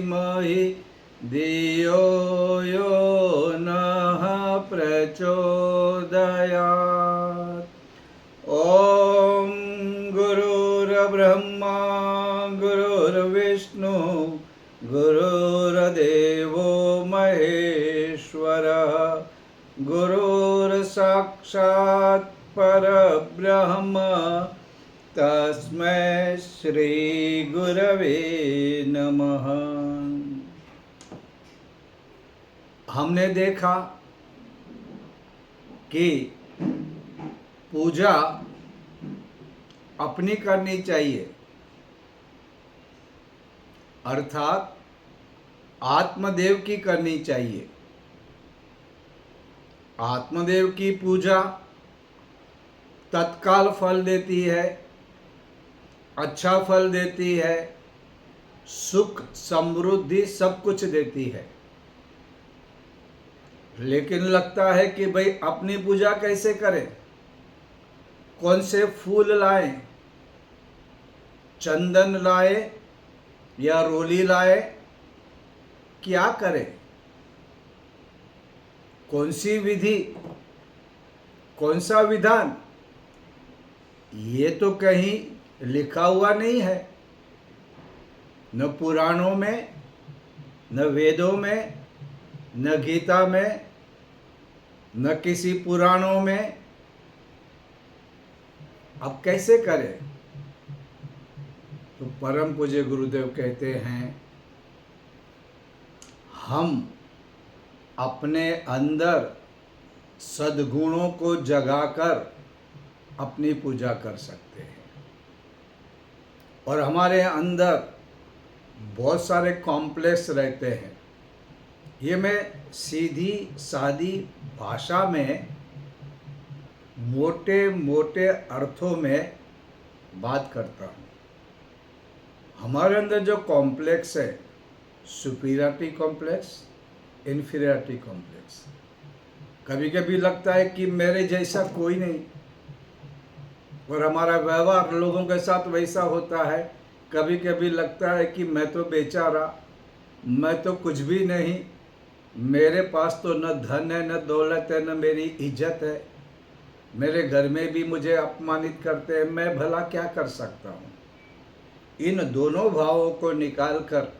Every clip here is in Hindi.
धीमहि धियो यो नः प्रचोदयात्। ॐ गुरुर्ब्रह्मा गुरुर्विष्णु गुरुर्देवो महेश्वरः गुरुर्साक्षात् परब्रह्म तस्मै श्री गुरवे नमः। हमने देखा कि पूजा अपनी करनी चाहिए, अर्थात आत्मदेव की करनी चाहिए। आत्मदेव की पूजा तत्काल फल देती है, अच्छा फल देती है, सुख समृद्धि सब कुछ देती है। लेकिन लगता है कि भाई अपनी पूजा कैसे करें, कौन से फूल लाएं, चंदन लाए या रोली लाए, क्या करें, कौन सी विधि, कौन सा विधान, ये तो कहीं लिखा हुआ नहीं है, न पुराणों में, न वेदों में, न गीता में, न किसी पुराणों में। अब कैसे करें? तो परम पूज्य गुरुदेव कहते हैं, हम अपने अंदर सद्गुणों को जगाकर अपनी पूजा कर सकते हैं। और हमारे अंदर बहुत सारे कॉम्प्लेक्स रहते हैं। ये मैं सीधी सादी भाषा में मोटे मोटे अर्थों में बात करता हूँ। हमारे अंदर जो कॉम्प्लेक्स है, सुपीरियरिटी कॉम्प्लेक्स, इन्फीरियरिटी कॉम्प्लेक्स। कभी कभी लगता है कि मेरे जैसा कोई नहीं, और हमारा व्यवहार लोगों के साथ वैसा होता है। कभी कभी लगता है कि मैं तो बेचारा, मैं तो कुछ भी नहीं, मेरे पास तो न धन है, न दौलत है, न मेरी इज्जत है, मेरे घर में भी मुझे अपमानित करते हैं, मैं भला क्या कर सकता हूँ। इन दोनों भावों को निकालकर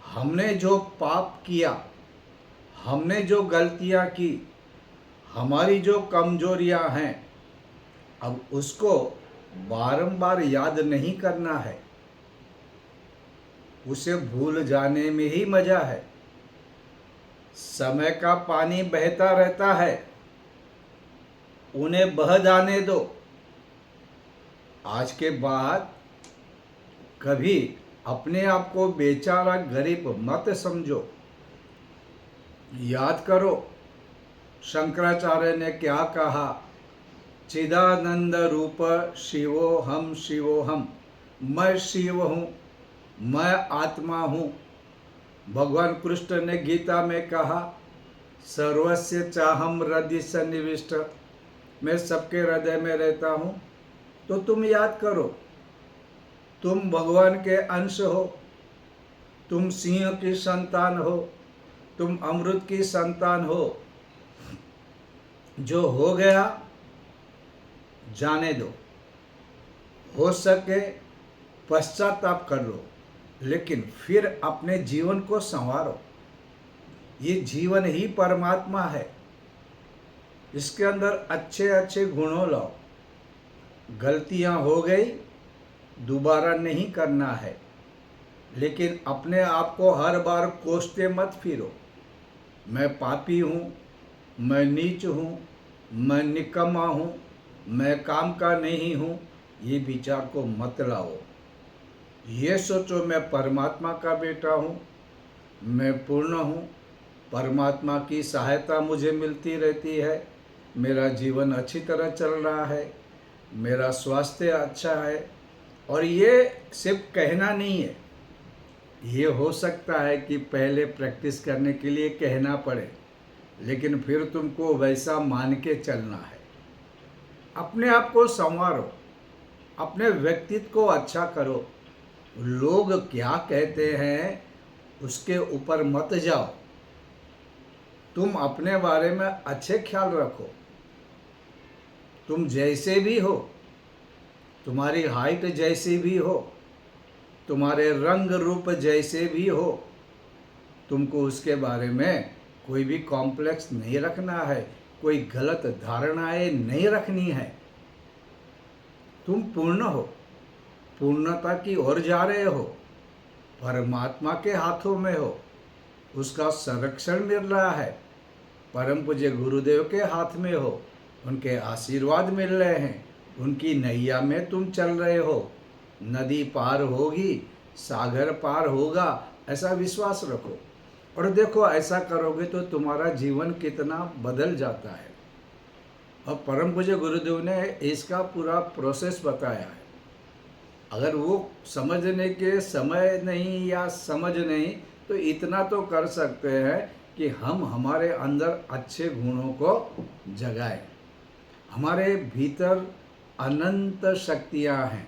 हमने जो पाप किया, हमने जो गलतियाँ की, हमारी जो कमजोरियाँ हैं, अब उसको बारंबार याद नहीं करना है। उसे भूल जाने में ही मजा है। समय का पानी बहता रहता है, उन्हें बह जाने दो। आज के बाद कभी अपने आप को बेचारा गरीब मत समझो। याद करो शंकराचार्य ने क्या कहा, चिदानंद रूप शिवोहम शिवोहम, मैं शिव हूँ, मैं आत्मा हूँ। भगवान कृष्ण ने गीता में कहा, सर्वस्य चाहम हृदय सन्निविष्ट, मैं सबके हृदय में रहता हूँ। तो तुम याद करो, तुम भगवान के अंश हो, तुम सिंह की संतान हो, तुम अमृत की संतान हो। जो हो गया जाने दो, हो सके पश्चाताप कर लो, लेकिन फिर अपने जीवन को संवारो। ये जीवन ही परमात्मा है, इसके अंदर अच्छे अच्छे गुणों लाओ। गलतियां हो गई, दोबारा नहीं करना है, लेकिन अपने आप को हर बार कोसते मत फिरो। मैं पापी हूँ, मैं नीच हूँ, मैं निकम्मा हूँ, मैं काम का नहीं हूँ, ये विचार को मत लाओ। ये सोचो मैं परमात्मा का बेटा हूँ, मैं पूर्ण हूँ, परमात्मा की सहायता मुझे मिलती रहती है, मेरा जीवन अच्छी तरह चल रहा है, मेरा स्वास्थ्य अच्छा है। और ये सिर्फ कहना नहीं है, ये हो सकता है कि पहले प्रैक्टिस करने के लिए कहना पड़े, लेकिन फिर तुमको वैसा मान के चलना है। अपने आप को संवारो, अपने व्यक्तित्व को अच्छा करो। लोग क्या कहते हैं उसके ऊपर मत जाओ। तुम अपने बारे में अच्छे ख्याल रखो। तुम जैसे भी हो, तुम्हारी हाइट जैसी भी हो, तुम्हारे रंग रूप जैसे भी हो, तुमको उसके बारे में कोई भी कॉम्प्लेक्स नहीं रखना है, कोई गलत धारणाएं नहीं रखनी है। तुम पूर्ण हो, पूर्णता की ओर जा रहे हो, परमात्मा के हाथों में हो, उसका संरक्षण मिल रहा है, परम पूज्य गुरुदेव के हाथ में हो, उनके आशीर्वाद मिल रहे हैं, उनकी नैया में तुम चल रहे हो। नदी पार होगी, सागर पार होगा, ऐसा विश्वास रखो। और देखो, ऐसा करोगे तो तुम्हारा जीवन कितना बदल जाता है। और परम पूज्य गुरुदेव ने इसका पूरा प्रोसेस बताया है। अगर वो समझने के समय नहीं या समझ नहीं, तो इतना तो कर सकते हैं कि हम हमारे अंदर अच्छे गुणों को जगाएं। हमारे भीतर अनंत शक्तियां हैं।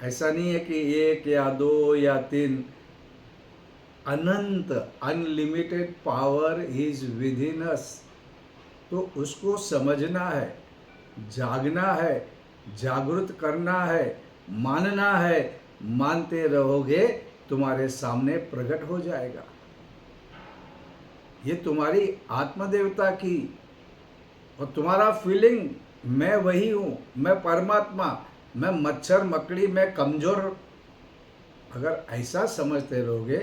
ऐसा नहीं है कि एक या दो या तीन, अनंत unlimited power is within us. तो उसको समझना है, जागना है, जागृत करना है, मानना है। मानते रहोगे, तुम्हारे सामने प्रकट हो जाएगा। ये तुम्हारी आत्मदेवता की और तुम्हारा फीलिंग, मैं वही हूँ, मैं परमात्मा, मैं मच्छर मकड़ी, मैं कमज़ोर। अगर ऐसा समझते रहोगे,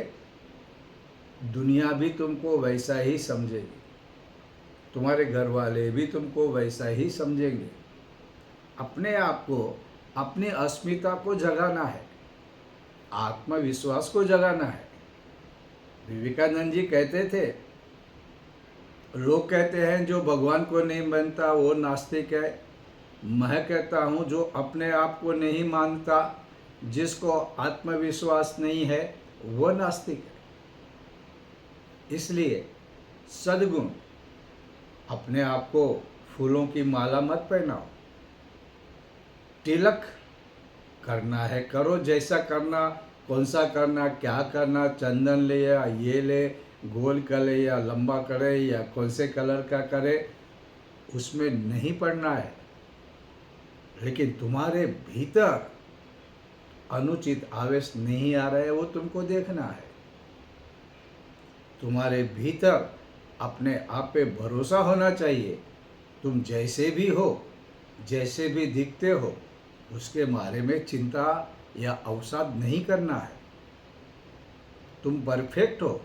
दुनिया भी तुमको वैसा ही समझेगी, तुम्हारे घर वाले भी तुमको वैसा ही समझेंगे। अपने आप को, अपनी अस्मिता को जगाना है, आत्मविश्वास को जगाना है। विवेकानंद जी कहते थे, लोग कहते हैं जो भगवान को नहीं मानता वो नास्तिक है। मैं कहता हूँ जो अपने आप को नहीं मानता, जिसको आत्मविश्वास नहीं है, वो नास्तिक है। इसलिए सद्गुण, अपने आप को फूलों की माला मत पहनाओ। तिलक करना है करो, जैसा करना, कौन सा करना, क्या करना, चंदन ले या ये ले, गोल करे या लंबा करे या कौन से कलर का करे, उसमें नहीं पड़ना है। लेकिन तुम्हारे भीतर अनुचित आवेश नहीं आ रहा है, वो तुमको देखना है। तुम्हारे भीतर अपने आप पे भरोसा होना चाहिए। तुम जैसे भी हो, जैसे भी दिखते हो, उसके बारे में चिंता या अवसाद नहीं करना है। तुम परफेक्ट हो,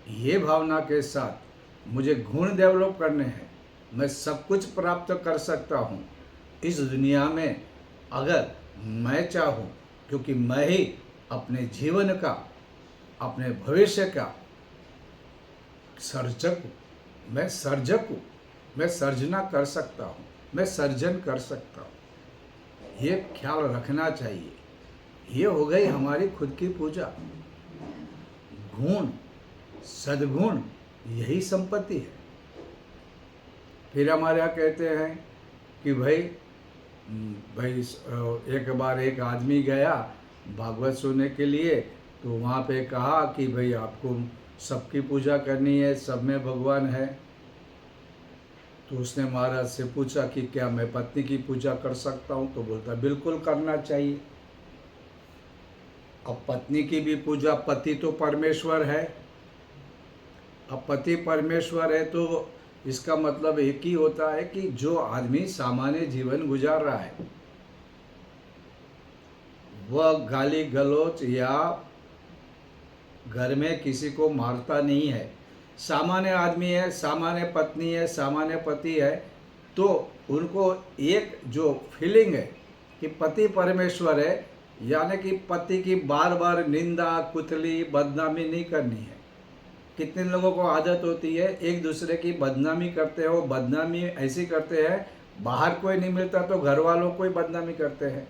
ये भावना के साथ मुझे गुण डेवलप करने हैं, मैं सब कुछ प्राप्त कर सकता हूँ इस दुनिया में, अगर मैं चाहूँ। क्योंकि मैं ही अपने जीवन का, अपने भविष्य का सर्जक हूँ। मैं सर्जक हूँ, मैं सर्जना कर सकता हूँ, मैं सर्जन कर सकता हूँ। ये ख्याल रखना चाहिए। ये हो गई हमारी खुद की पूजा। गुण, सद्गुण, यही संपत्ति है। फिर हमारे यहाँ कहते हैं कि भाई एक बार एक आदमी गया भागवत सुनने के लिए, तो वहाँ पे कहा कि भाई आपको सबकी पूजा करनी है, सब में भगवान है। तो उसने महाराज से पूछा कि क्या मैं पत्नी की पूजा कर सकता हूँ? तो बोलता बिल्कुल करना चाहिए। अब पत्नी की भी पूजा, पति तो परमेश्वर है। अब पति परमेश्वर है तो इसका मतलब एक ही होता है कि जो आदमी सामान्य जीवन गुजार रहा है, वह गाली गलौज या घर में किसी को मारता नहीं है, सामान्य आदमी है, सामान्य पत्नी है, सामान्य पति है, तो उनको एक जो फीलिंग है कि पति परमेश्वर है, यानी कि पति की बार बार निंदा, कुतली, बदनामी नहीं करनी है। कितने लोगों को आदत होती है एक दूसरे की बदनामी करते हो, बदनामी ऐसी करते हैं, बाहर कोई नहीं मिलता तो घर वालों को ही बदनामी करते हैं।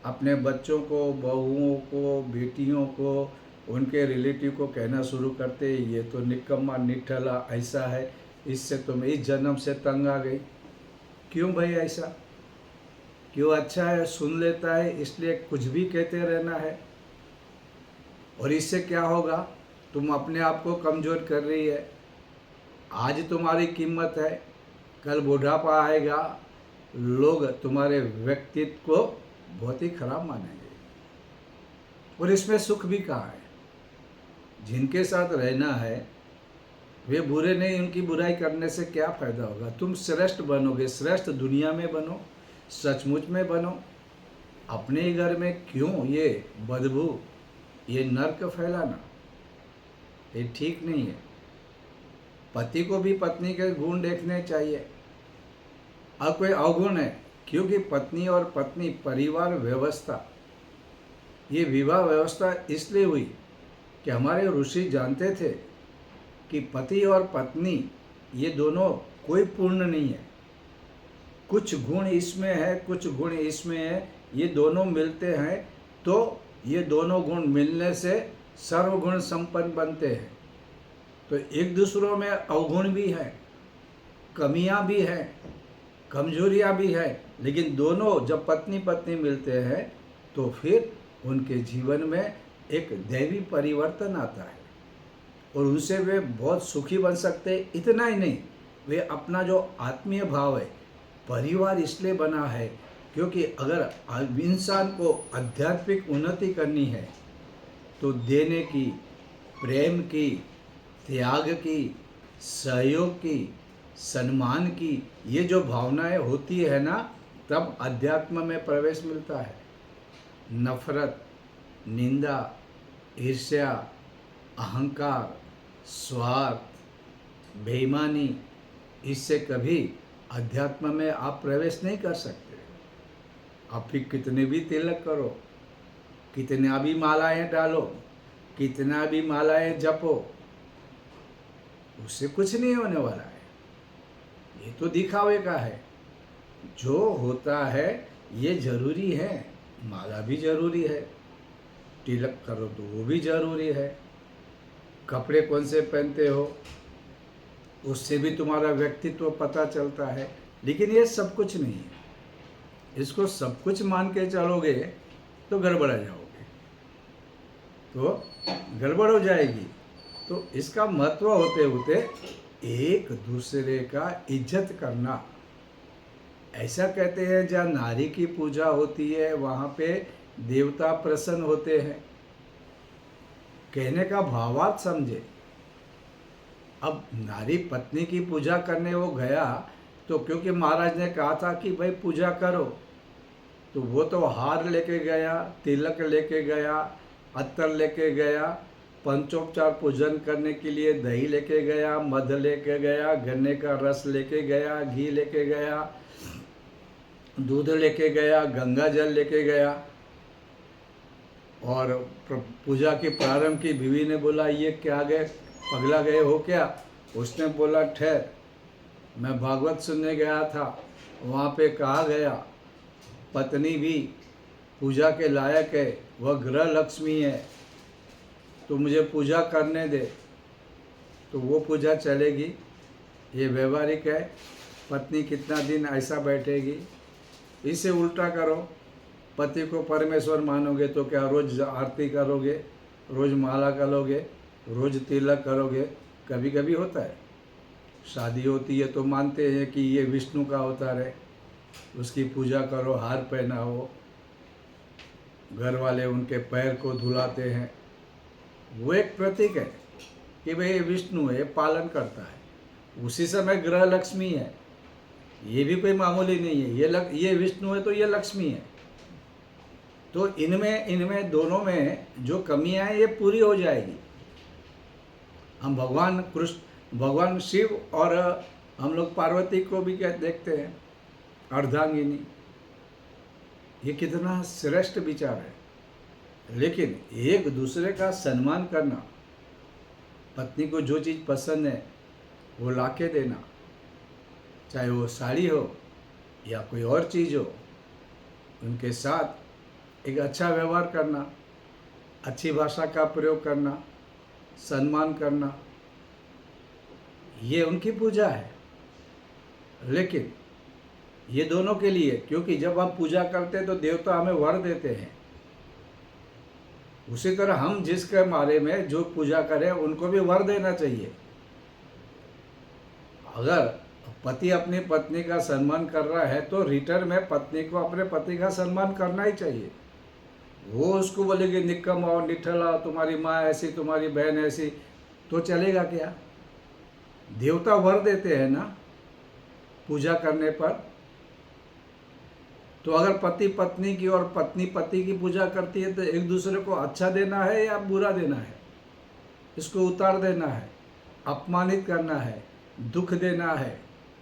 अपने बच्चों को, बहुओं को, बेटियों को, उनके रिलेटिव को कहना शुरू करते, ये तो निकम्मा निठला ऐसा है, इससे तो मैं इस जन्म से तंग आ गई। क्यों भाई ऐसा? क्यों? अच्छा है, सुन लेता है इसलिए कुछ भी कहते रहना है? और इससे क्या होगा, तुम अपने आप को कमज़ोर कर रही है। आज तुम्हारी कीमत है, कल बुढ़ापा आएगा, लोग तुम्हारे व्यक्तित्व को बहुत ही खराब मानेंगे। और इसमें सुख भी कहाँ है। जिनके साथ रहना है वे बुरे नहीं, उनकी बुराई करने से क्या फायदा होगा। तुम श्रेष्ठ बनोगे, श्रेष्ठ दुनिया में बनो, सचमुच में बनो। अपने ही घर में क्यों ये बदबू, ये नर्क फैलाना, ये ठीक नहीं है। पति को भी पत्नी के गुण देखने चाहिए। अब कोई अवगुण है, क्योंकि पत्नी और पत्नी परिवार व्यवस्था, ये विवाह व्यवस्था इसलिए हुई कि हमारे ऋषि जानते थे कि पति और पत्नी ये दोनों कोई पूर्ण नहीं है। कुछ गुण इसमें है, कुछ गुण इसमें है, ये दोनों मिलते हैं तो ये दोनों गुण मिलने से सर्वगुण संपन्न बनते हैं। तो एक दूसरों में अवगुण भी है, कमियां भी हैं, कमजोरियां भी है, लेकिन दोनों जब पत्नी पत्नी मिलते हैं तो फिर उनके जीवन में एक दैवी परिवर्तन आता है और उनसे वे बहुत सुखी बन सकते हैं। इतना ही नहीं, वे अपना जो आत्मीय भाव है, परिवार इसलिए बना है क्योंकि अगर इंसान को आध्यात्मिक उन्नति करनी है तो देने की, प्रेम की, त्याग की, सहयोग की, सम्मान की, ये जो भावनाएं होती है ना, तब अध्यात्म में प्रवेश मिलता है। नफरत, निंदा, ईर्ष्या, अहंकार, स्वार्थ, बेईमानी, इससे कभी अध्यात्म में आप प्रवेश नहीं कर सकते। आप फिर कितने भी तिलक करो, कितना भी मालाएं डालो, कितना भी मालाएं जपो, उससे कुछ नहीं होने वाला है। ये तो दिखावे का है। जो होता है ये जरूरी है, माला भी जरूरी है, तिलक करो तो वो भी जरूरी है, कपड़े कौन से पहनते हो उससे भी तुम्हारा व्यक्तित्व पता चलता है। लेकिन ये सब कुछ नहीं है। इसको सब कुछ मान के चलोगे तो गड़बड़ा जाओगे, तो गड़बड़ हो जाएगी। तो इसका महत्व होते होते एक दूसरे का इज्जत करना। ऐसा कहते हैं जहाँ नारी की पूजा होती है वहाँ पे देवता प्रसन्न होते हैं। कहने का भावार्थ समझे। अब नारी पत्नी की पूजा करने वो गया तो क्योंकि महाराज ने कहा था कि भाई पूजा करो, तो वो तो हार लेके गया, तिलक लेके गया, अत्तर लेके गया, पंचोपचार पूजन करने के लिए दही लेके गया, मध लेके गया, गन्ने का रस लेके गया, घी लेके गया, दूध लेके गया, गंगा जल लेके गया। और पूजा के प्रारंभ की बीवी ने बोला ये क्या गए, पगला गए हो क्या? उसने बोला ठहर, मैं भागवत सुनने गया था, वहाँ पे कहा गया पत्नी भी पूजा के लायक है, वह गृह लक्ष्मी है, तो मुझे पूजा करने दे, तो वो पूजा चलेगी। ये व्यवहारिक है। पत्नी कितना दिन ऐसा बैठेगी? इसे उल्टा करो, पति को परमेश्वर मानोगे तो क्या रोज आरती करोगे, रोज माला करोगे, रोज तिलक करोगे? कभी कभी होता है, शादी होती है तो मानते हैं कि ये विष्णु का अवतार है, उसकी पूजा करो, हार पहनाओ, घर वाले उनके पैर को धुलाते हैं। वो एक प्रतीक है कि भाई ये विष्णु है, पालन करता है। उसी समय ग्रह लक्ष्मी है, ये भी कोई मामूली नहीं है। ये विष्णु है तो ये लक्ष्मी है। तो इनमें दोनों में जो कमियां हैं ये पूरी हो जाएगी। हम भगवान कृष्ण, भगवान शिव और हम लोग पार्वती को भी देखते हैं, अर्धांगिनी। ये कितना श्रेष्ठ विचार है। लेकिन एक दूसरे का सम्मान करना, पत्नी को जो चीज़ पसंद है वो लाके देना, चाहे वो साड़ी हो या कोई और चीज़ हो, उनके साथ एक अच्छा व्यवहार करना, अच्छी भाषा का प्रयोग करना, सम्मान करना, ये उनकी पूजा है। लेकिन ये दोनों के लिए, क्योंकि जब हम पूजा करते हैं तो देवता हमें वर देते हैं। उसी तरह हम जिसके बारे में जो पूजा करें उनको भी वर देना चाहिए। अगर पति अपनी पत्नी का सम्मान कर रहा है तो रिटर्न में पत्नी को अपने पति का सम्मान करना ही चाहिए। वो उसको बोलेगी निक्कम आओ निठल आओ, तुम्हारी माँ ऐसी तुम्हारी बहन ऐसी, तो चलेगा क्या? देवता वर देते हैं ना पूजा करने पर। तो अगर पति पत्नी की और पत्नी पति की पूजा करती है तो एक दूसरे को अच्छा देना है या बुरा देना है? इसको उतार देना है, अपमानित करना है, दुख देना है,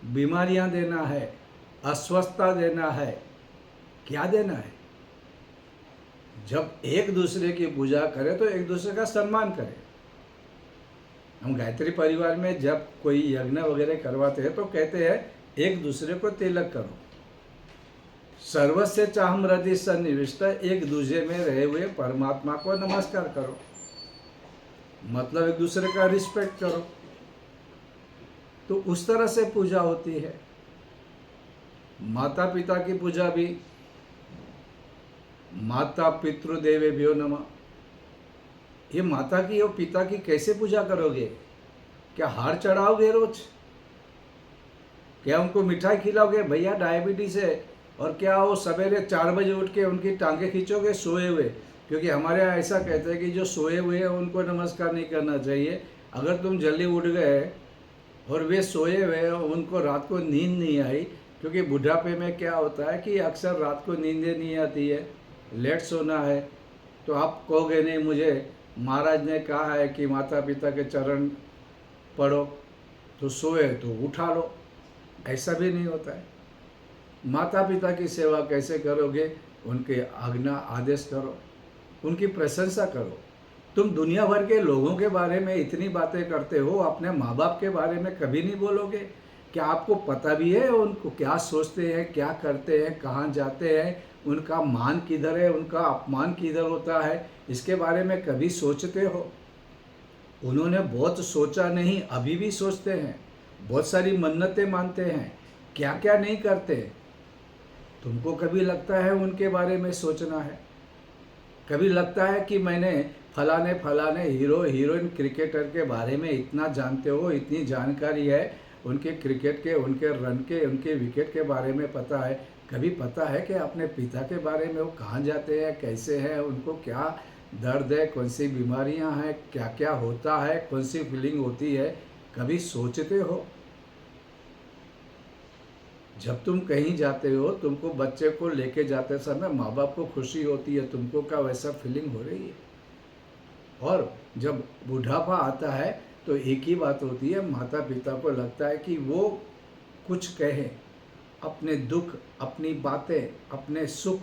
बीमारियां देना है, अस्वस्थता देना है, क्या देना है? जब एक दूसरे की पूजा करें तो एक दूसरे का सम्मान करें। हम गायत्री परिवार में जब कोई यज्ञ वगैरह करवाते हैं तो कहते हैं एक दूसरे को तिलक करो। सर्वस्य चाहम हृदय सन्निविष्ट, एक दूसरे में रहे हुए परमात्मा को नमस्कार करो, मतलब एक दूसरे का रिस्पेक्ट करो। तो उस तरह से पूजा होती है। माता पिता की पूजा भी माता पितृदेवेभ्यो नमः। ये माता की और पिता की कैसे पूजा करोगे? क्या हार चढ़ाओगे रोज? क्या उनको मिठाई खिलाओगे? भैया डायबिटीज है, और क्या वो सवेरे 4 बजे उठ के उनकी टांगे खींचोगे सोए हुए? क्योंकि हमारे यहाँ ऐसा कहते हैं कि जो सोए हुए हैं उनको नमस्कार नहीं करना चाहिए। अगर तुम जल्दी उठ गए और वे सोए हुए हैं, उनको रात को नींद नहीं आई, क्योंकि बुढ़ापे में क्या होता है कि अक्सर रात को नींदें नहीं आती है, लेट सोना है। तो आप कहोगे नहीं, मुझे महाराज ने कहा है कि माता पिता के चरण पढ़ो, तो सोए तो उठा लो। ऐसा भी नहीं होता है। माता पिता की सेवा कैसे करोगे? उनके आज्ञा आदेश करो, उनकी प्रशंसा करो। तुम दुनिया भर के लोगों के बारे में इतनी बातें करते हो, अपने माँ बाप के बारे में कभी नहीं बोलोगे? क्या आपको पता भी है उनको क्या सोचते हैं, क्या करते हैं, कहाँ जाते हैं, उनका मान किधर है, उनका अपमान किधर होता है? इसके बारे में कभी सोचते हो? उन्होंने बहुत सोचा नहीं, अभी भी सोचते हैं, बहुत सारी मन्नतें मानते हैं, क्या क्या नहीं करते। तुमको कभी लगता है उनके बारे में सोचना है? कभी लगता है कि मैंने फलाने फलाने हीरो हीरोइन क्रिकेटर के बारे में इतना जानते हो, इतनी जानकारी है, उनके क्रिकेट के, उनके रन के, उनके विकेट के बारे में पता है? कभी पता है कि अपने पिता के बारे में वो कहाँ जाते हैं, कैसे हैं, उनको क्या दर्द है, कौन सी बीमारियां हैं, क्या क्या होता है, कौन सी फीलिंग होती है? कभी सोचते हो? जब तुम कहीं जाते हो, तुमको बच्चे को लेके जाते समय माँ बाप को खुशी होती है, तुमको क्या वैसा फीलिंग हो रही है? और जब बुढ़ापा आता है तो एक ही बात होती है, माता पिता को लगता है कि वो कुछ कहें, अपने दुख, अपनी बातें, अपने सुख,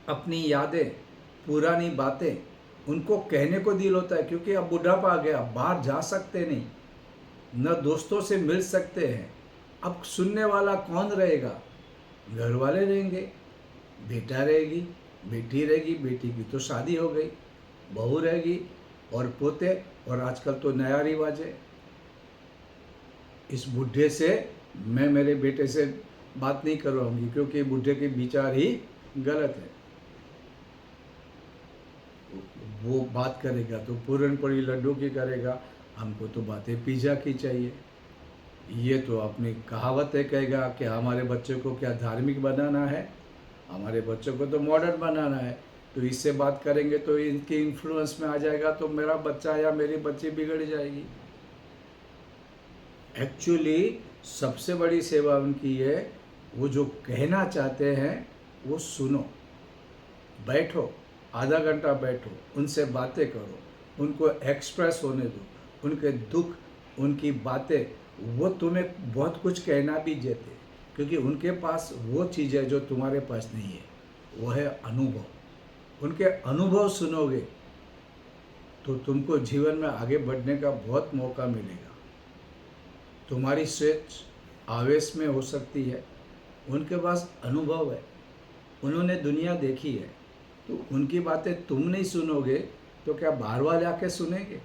अपनी यादें, पुरानी बातें उनको कहने को दिल होता है। क्योंकि अब बुढ़ापा आ गया, बाहर जा सकते नहीं, न दोस्तों से मिल सकते हैं। अब सुनने वाला कौन रहेगा? घर वाले रहेंगे, बेटा रहेगी, बेटी रहेगी, बेटी की तो शादी हो गई, बहू रहेगी और पोते, और आजकल तो नया रिवाज है, इस बुढ़े से मैं मेरे बेटे से बात नहीं करवाऊंगी क्योंकि बुढ़े के विचार ही गलत है। वो बात करेगा तो पूरन पड़ी लड्डू की करेगा, हमको तो बातें पिज़्ज़ा की चाहिए। ये तो अपनी कहावत है, कहेगा कि हमारे बच्चे को क्या धार्मिक बनाना है, हमारे बच्चों को तो मॉडर्न बनाना है। तो इससे बात करेंगे तो इनके इन्फ्लुएंस में आ जाएगा तो मेरा बच्चा या मेरी बच्ची बिगड़ जाएगी। एक्चुअली सबसे बड़ी सेवा उनकी है, वो जो कहना चाहते हैं वो सुनो, बैठो, आधा घंटा बैठो, उनसे बातें करो, उनको एक्सप्रेस होने दो, उनके दुख, उनकी बातें, वो तुम्हें बहुत कुछ कहना भी देते, क्योंकि उनके पास वो चीज़ है जो तुम्हारे पास नहीं है, वो है अनुभव। उनके अनुभव सुनोगे तो तुमको जीवन में आगे बढ़ने का बहुत मौका मिलेगा। तुम्हारी सोच आवेश में हो सकती है, उनके पास अनुभव है, उन्होंने दुनिया देखी है। तो उनकी बातें तुम नहीं सुनोगे तो क्या बाहर वाले आके सुनेंगे?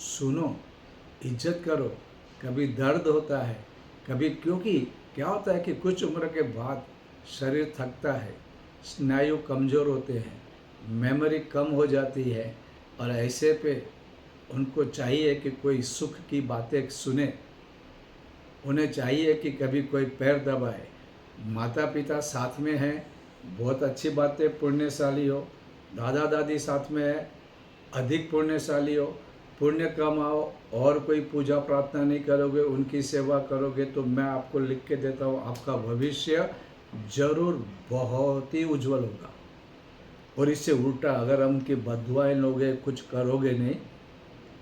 सुनो, इज्जत करो। कभी दर्द होता है, कभी, क्योंकि क्या होता है कि कुछ उम्र के बाद शरीर थकता है, स्नायु कमज़ोर होते हैं, मेमोरी कम हो जाती है, और ऐसे पे उनको चाहिए कि कोई सुख की बातें सुने, उन्हें चाहिए कि कभी कोई पैर दबाए। माता पिता साथ में हैं, बहुत अच्छी बात है, पुण्यशाली हो। दादा दादी साथ में है, अधिक पुण्यशाली हो। पुण्य कमाओ, और कोई पूजा प्रार्थना नहीं करोगे, उनकी सेवा करोगे, तो मैं आपको लिख के देता हूँ, आपका भविष्य जरूर बहुत ही उज्जवल होगा। और इससे उल्टा अगर हम उनकी बददुआएं लोगे, कुछ करोगे नहीं,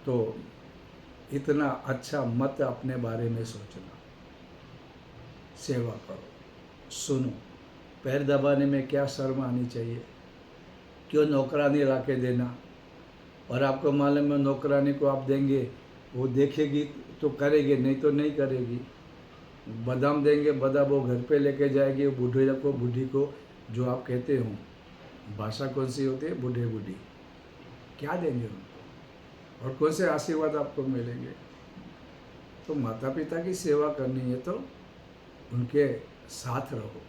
तो इतना अच्छा मत अपने बारे में सोचना। सेवा करो, सुनो। पैर दबाने में क्या शर्म आनी चाहिए? क्यों नौकरानी ला के देना? और आपको मालूम है नौकरानी को आप देंगे, वो देखेगी तो करेगी, नहीं तो नहीं करेगी। बादाम देंगे, बादाम वो घर पे लेके जाएगी, बूढ़े को, बूढ़ी को, जो आप कहते हो, भाषा कौन सी होती है, बूढ़े बूढ़ी, क्या देंगे उनको? और कौन से आशीर्वाद आपको मिलेंगे? तो माता पिता की सेवा करनी है तो उनके साथ रहो,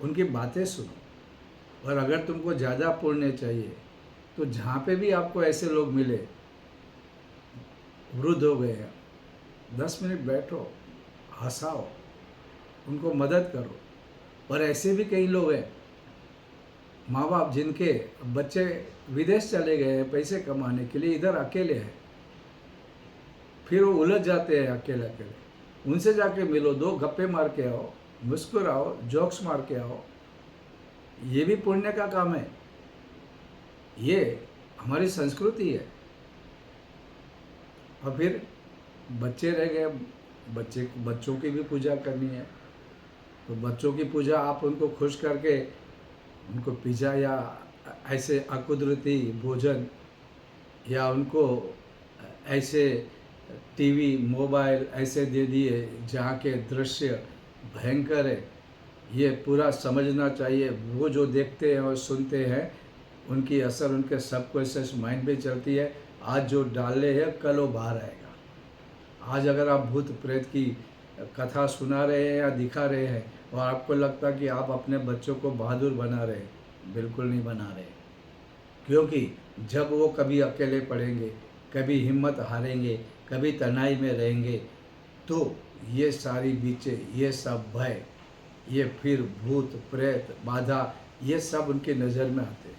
उनकी बातें सुनो। और अगर तुमको ज़्यादा पुण्य चाहिए तो जहाँ पे भी आपको ऐसे लोग मिले, वृद्ध हो गए हैं, 10 मिनट बैठो, हंसाओ, उनको मदद करो। और ऐसे भी कई लोग हैं, माँ बाप जिनके बच्चे विदेश चले गए हैं पैसे कमाने के लिए, इधर अकेले हैं, फिर वो उलझ जाते हैं अकेले अकेले। उनसे जाके मिलो, 2 गप्पे मार के आओ, मुस्कुराओ, जोक्स मार के आओ। ये भी पुण्य का काम है, ये हमारी संस्कृति है। और फिर बच्चे रह गए, बच्चों की भी पूजा करनी है। तो बच्चों की पूजा आप उनको खुश करके उनको पिज़्ज़ा या ऐसे अकुदरती भोजन, या उनको ऐसे टीवी मोबाइल ऐसे दे दिए जहाँ के दृश्य भयंकर है। ये पूरा समझना चाहिए, वो जो देखते हैं और सुनते हैं उनकी असर उनके सबकॉन्शियस माइंड पे चलती है। आज जो डाले है कल वो बाहर आएगा। आज अगर आप भूत प्रेत की कथा सुना रहे हैं या दिखा रहे हैं और आपको लगता कि आप अपने बच्चों को बहादुर बना रहे हैं, बिल्कुल नहीं बना रहे। क्योंकि जब वो कभी अकेले पड़ेंगे, कभी हिम्मत हारेंगे, कभी तनाई में रहेंगे, तो ये सारी बीचें, ये सब भय, ये फिर भूत प्रेत बाधा, ये सब उनके नज़र में आते हैं।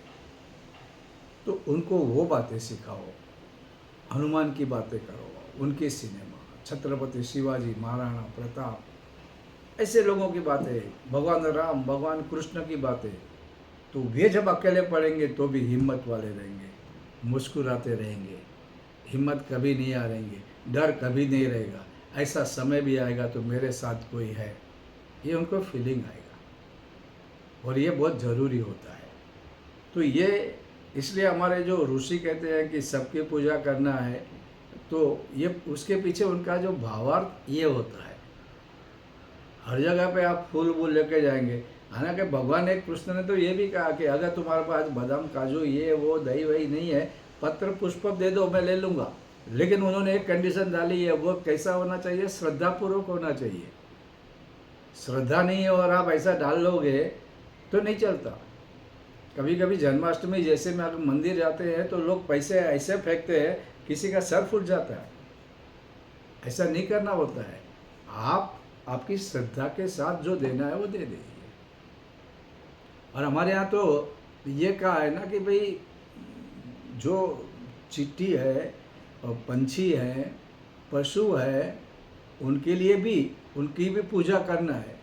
तो उनको वो बातें सिखाओ, हनुमान की बातें करो, उनके सिनेमा, छत्रपति शिवाजी महाराणा प्रताप, ऐसे लोगों की बातें, भगवान राम, भगवान कृष्ण की बातें। तो वे जब अकेले पड़ेंगे तो भी हिम्मत वाले रहेंगे, मुस्कुराते रहेंगे, हिम्मत कभी नहीं हारेंगे, डर कभी नहीं रहेगा। ऐसा समय भी आएगा तो मेरे साथ कोई है, ये उनको फीलिंग आएगा। और ये बहुत ज़रूरी होता है। तो ये इसलिए हमारे जो ऋषि कहते हैं कि सबकी पूजा करना है, तो ये उसके पीछे उनका जो भावार्थ ये होता है। हर जगह पे आप फूल वूल लेके जाएंगे, हालांकि भगवान एक कृष्ण ने तो ये भी कहा कि अगर तुम्हारे पास बादाम काजू ये वो दही वही नहीं है, पत्र पुष्प दे दो, मैं ले लूँगा। लेकिन उन्होंने एक कंडीशन डाली है, वो कैसा होना चाहिए? श्रद्धापूर्वक होना चाहिए। श्रद्धा नहीं है और आप ऐसा डाल लोगे तो नहीं चलता। कभी कभी जन्माष्टमी जैसे में अगर मंदिर जाते हैं तो लोग पैसे ऐसे फेंकते हैं, किसी का सर फूट जाता है। ऐसा नहीं करना होता है। आप आपकी श्रद्धा के साथ जो देना है वो दे दीजिए। और हमारे यहाँ तो ये कहा है ना कि भाई जो चींटी है और पंछी है, पशु है, उनके लिए भी उनकी भी पूजा करना है।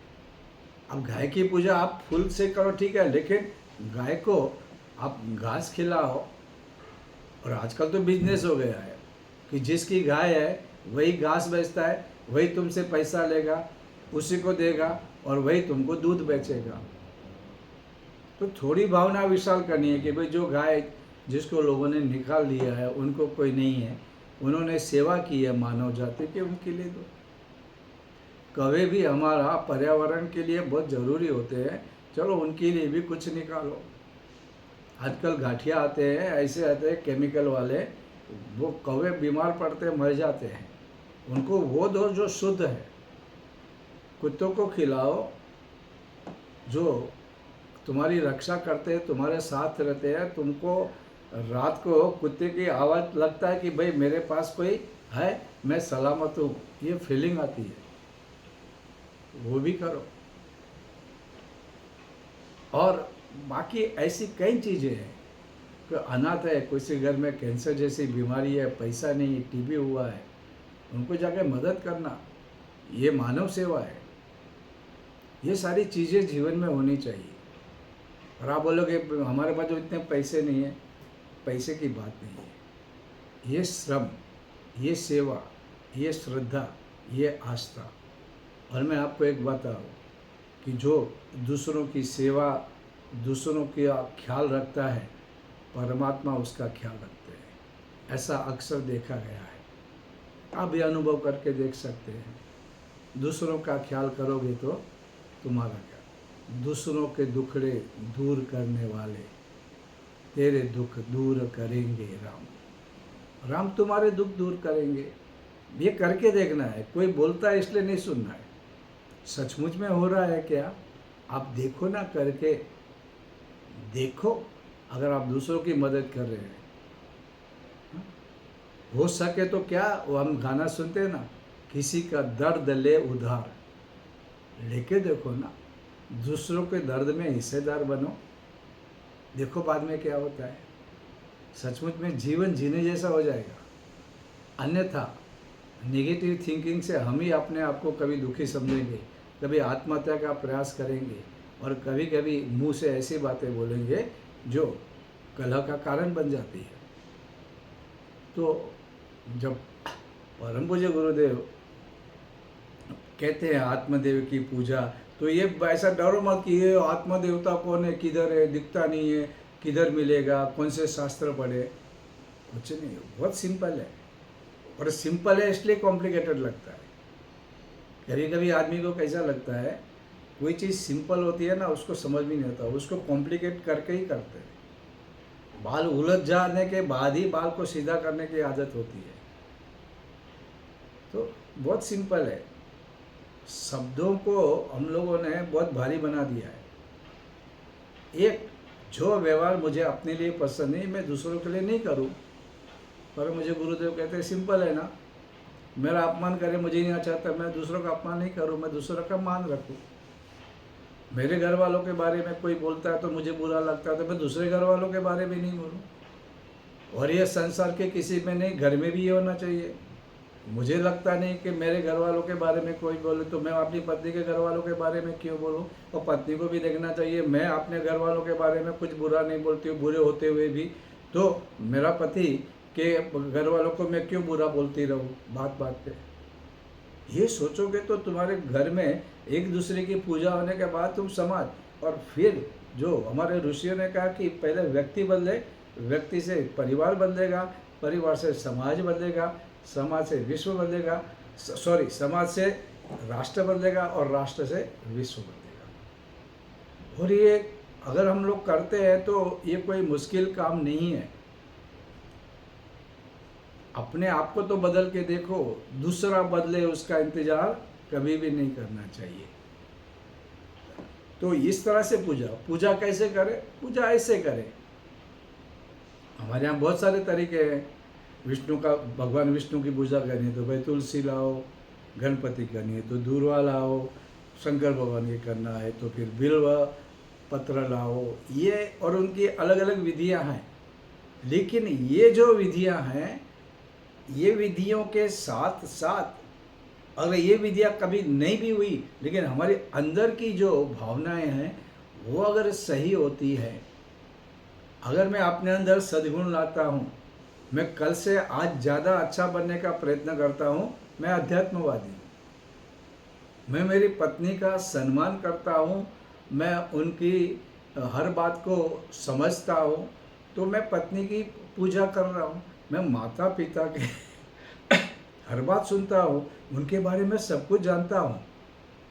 अब गाय की पूजा आप फूल से करो ठीक है, लेकिन गाय को आप घास खिलाओ। और आजकल तो बिजनेस हो गया है कि जिसकी गाय है वही घास बेचता है, वही तुमसे पैसा लेगा, उसी को देगा और वही तुमको दूध बेचेगा। तो थोड़ी भावना विशाल करनी है कि भाई जो गाय जिसको लोगों ने निकाल दिया है, उनको कोई नहीं है, उन्होंने सेवा की है मानव जाति की, उनके लिए दो। कवे भी हमारा पर्यावरण के लिए बहुत ज़रूरी होते हैं, चलो उनके लिए भी कुछ निकालो। आजकल घाटिया आते हैं, ऐसे आते हैं केमिकल वाले, वो कौवे बीमार पड़ते हैं, मर जाते हैं। उनको वो दो जो शुद्ध है। कुत्तों को खिलाओ जो तुम्हारी रक्षा करते हैं, तुम्हारे साथ रहते हैं। तुमको रात को कुत्ते की आवाज़ लगता है कि भाई मेरे पास कोई है, मैं सलामत हूँ, ये फीलिंग आती है, वो भी करो। और बाकी ऐसी कई चीज़ें हैं कि अनाथ है, किसी घर में कैंसर जैसी बीमारी है, पैसा नहीं, टीबी हुआ है, उनको जाके मदद करना, ये मानव सेवा है। ये सारी चीज़ें जीवन में होनी चाहिए। और आप बोलोगे हमारे पास तो इतने पैसे नहीं है, पैसे की बात नहीं है। ये श्रम, ये सेवा, ये श्रद्धा, ये आस्था। और मैं आपको एक बताऊँ कि जो दूसरों की सेवा, दूसरों का ख्याल रखता है, परमात्मा उसका ख्याल रखते हैं। ऐसा अक्सर देखा गया है। आप भी अनुभव करके देख सकते हैं। दूसरों का ख्याल करोगे तो तुम्हारा क्या, दूसरों के दुखड़े दूर करने वाले तेरे दुख दूर करेंगे राम। राम तुम्हारे दुख दूर करेंगे। ये करके देखना है। कोई बोलता है इसलिए नहीं सुनना है। सचमुच में हो रहा है क्या, आप देखो ना, करके देखो। अगर आप दूसरों की मदद कर रहे हैं, हो सके तो क्या, वो हम गाना सुनते हैं ना, किसी का दर्द ले उधार, लेके देखो ना, दूसरों के दर्द में हिस्सेदार बनो। देखो बाद में क्या होता है। सचमुच में जीवन जीने जैसा हो जाएगा। अन्यथा नेगेटिव थिंकिंग से हम ही अपने आप को कभी दुखी समझेंगे, कभी आत्महत्या का प्रयास करेंगे, और कभी कभी मुंह से ऐसी बातें बोलेंगे जो कलह का कारण बन जाती है। तो जब परम पूज्य गुरुदेव कहते हैं आत्मदेव की पूजा, तो ये ऐसा डरो मत कि ये आत्मदेवता कौन है, किधर है, दिखता नहीं है, किधर मिलेगा, कौन से शास्त्र पढ़े। कुछ नहीं, बहुत सिंपल है। और सिंपल है इसलिए कॉम्प्लिकेटेड लगता है। कभी कभी आदमी को कैसा लगता है, कोई चीज़ सिंपल होती है ना, उसको समझ भी नहीं आता, उसको कॉम्प्लिकेट करके ही करते हैं। बाल उलझ जाने के बाद ही बाल को सीधा करने की आदत होती है। तो बहुत सिंपल है। शब्दों को हम लोगों ने बहुत भारी बना दिया है। एक जो व्यवहार मुझे अपने लिए पसंद नहीं, मैं दूसरों के लिए नहीं करूं। पर मुझे गुरुदेव कहते हैं सिंपल है ना, मेरा अपमान करे मुझे नहीं अच्छा था, मैं दूसरों का अपमान नहीं करूं, मैं दूसरों का मान रखूं। मेरे घर वालों के बारे में कोई बोलता है तो मुझे बुरा लगता है, तो मैं दूसरे घर वालों के बारे में नहीं बोलूं। और ये संसार के किसी में नहीं, घर में भी ये होना चाहिए। मुझे लगता नहीं कि मेरे घर वालों के बारे में कोई बोले तो मैं अपनी पत्नी के घर वालों के बारे में क्यों बोलूं। और पत्नी को भी देखना चाहिए, मैं अपने घर वालों के बारे में कुछ बुरा नहीं बोलती हूँ, बुरे होते हुए भी, तो मेरा पति के घर वालों को मैं क्यों बुरा बोलती रहूँ बात बात पे। ये सोचोगे तो तुम्हारे घर में एक दूसरे की पूजा होने के बाद तुम समाज, और फिर जो हमारे ऋषियों ने कहा कि पहले व्यक्ति बदले, व्यक्ति से परिवार बदलेगा, परिवार से समाज बदलेगा, समाज से विश्व बदलेगा, समाज से राष्ट्र बदलेगा, और राष्ट्र से विश्व बदलेगा। और ये अगर हम लोग करते हैं तो ये कोई मुश्किल काम नहीं है। अपने आप को तो बदल के देखो, दूसरा बदले उसका इंतजार कभी भी नहीं करना चाहिए। तो इस तरह से पूजा कैसे करें, पूजा ऐसे करें। हमारे यहाँ बहुत सारे तरीके हैं। विष्णु का, भगवान विष्णु की पूजा करनी है तो भाई तुलसी लाओ, गणपति करनी है तो दूर्वा लाओ, शंकर भगवान की करना है तो फिर बिल्व पत्र लाओ। ये और उनकी अलग अलग विधियां हैं। लेकिन ये जो विधियां हैं, ये विधियों के साथ साथ अगर ये विधियां कभी नहीं भी हुई, लेकिन हमारे अंदर की जो भावनाएं हैं वो अगर सही होती है, अगर मैं अपने अंदर सद्गुण लाता हूँ, मैं कल से आज ज़्यादा अच्छा बनने का प्रयत्न करता हूँ, मैं अध्यात्मवादी हूँ। मैं मेरी पत्नी का सम्मान करता हूँ, मैं उनकी हर बात को समझता हूँ, तो मैं पत्नी की पूजा कर रहा हूँ। मैं माता पिता के हर बात सुनता हूँ, उनके बारे में सब कुछ जानता हूँ।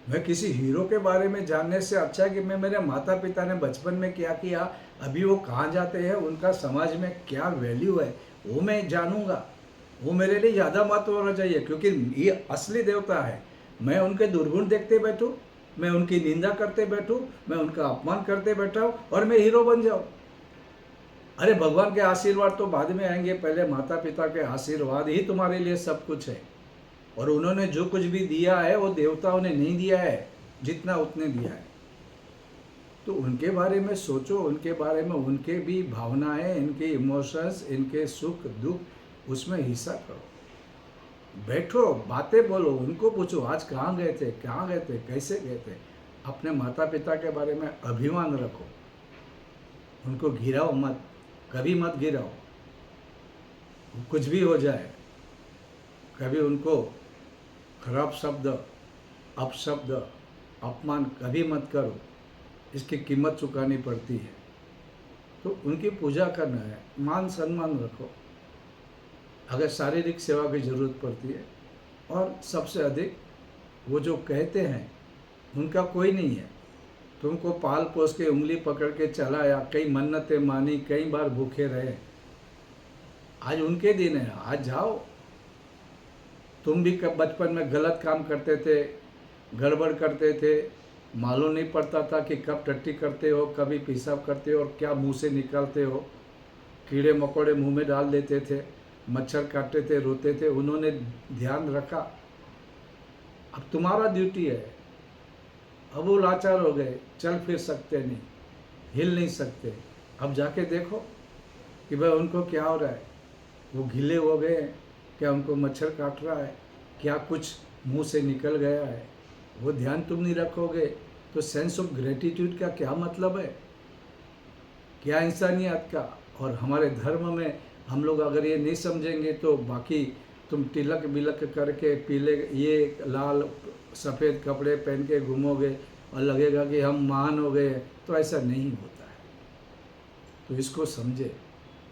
मैं किसी हीरो के बारे में जानने से अच्छा है कि मैं मेरे माता पिता ने बचपन में क्या किया, अभी वो कहाँ जाते हैं, उनका समाज में क्या वैल्यू है, वो मैं जानूंगा। वो मेरे लिए ज़्यादा महत्व होना चाहिए, क्योंकि ये असली देवता है। मैं उनके दुर्गुण देखते बैठूँ, मैं उनकी निंदा करते बैठूं, मैं उनका अपमान करते बैठा हूं और मैं हीरो बन जाऊं। अरे भगवान के आशीर्वाद तो बाद में आएंगे, पहले माता पिता के आशीर्वाद ही तुम्हारे लिए सब कुछ है। और उन्होंने जो कुछ भी दिया है वो देवताओं ने नहीं दिया है, जितना उतने दिया है। तो उनके बारे में सोचो, उनके बारे में, उनके भी भावनाएं, इनके इमोशंस, इनके सुख दुख, उसमें हिस्सा करो। बैठो, बातें बोलो, उनको पूछो आज कहाँ गए थे, कहाँ गए थे, कैसे गए थे। अपने माता पिता के बारे में अभिमान रखो, उनको गिराओ मत, कभी मत गिराओ। कुछ भी हो जाए, कभी उनको खराब शब्द, अपशब्द, अपमान कभी मत करो, इसकी कीमत चुकानी पड़ती है। तो उनकी पूजा करना है, मान सम्मान रखो। अगर शारीरिक सेवा की ज़रूरत पड़ती है, और सबसे अधिक वो जो कहते हैं उनका कोई नहीं है, तुमको पाल पोस के उंगली पकड़ के चलाया, कई मन्नतें मानी, कई बार भूखे रहे, आज उनके दिन है, आज जाओ। तुम भी कब बचपन में गलत काम करते थे, गड़बड़ करते थे, मालूम नहीं पड़ता था कि कब टट्टी करते हो, कभी पेशाब करते हो और क्या मुंह से निकालते हो। कीड़े मकोड़े मुंह में डाल देते थे, मच्छर काटते थे, रोते थे, उन्होंने ध्यान रखा। अब तुम्हारा ड्यूटी है। अब वो लाचार हो गए, चल फिर सकते नहीं, हिल नहीं सकते। अब जाके देखो कि भाई उनको क्या हो रहा है, वो गीले हो गए हैं, क्या उनको मच्छर काट रहा है, क्या कुछ मुंह से निकल गया है, वो ध्यान तुम नहीं रखोगे तो सेंस ऑफ ग्रेटिट्यूड का क्या मतलब है, क्या इंसानियत का। और हमारे धर्म में हम लोग अगर ये नहीं समझेंगे तो बाकी तुम तिलक बिलक करके पीले ये लाल सफ़ेद कपड़े पहन के घूमोगे और लगेगा कि हम महान हो गए, तो ऐसा नहीं होता है। तो इसको समझे,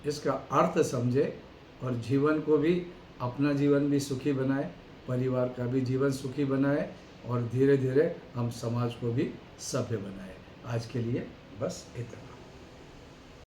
इसका अर्थ समझे और जीवन को भी, अपना जीवन भी सुखी बनाए, परिवार का भी जीवन सुखी बनाए और धीरे धीरे हम समाज को भी सभ्य बनाए। आज के लिए बस इतना।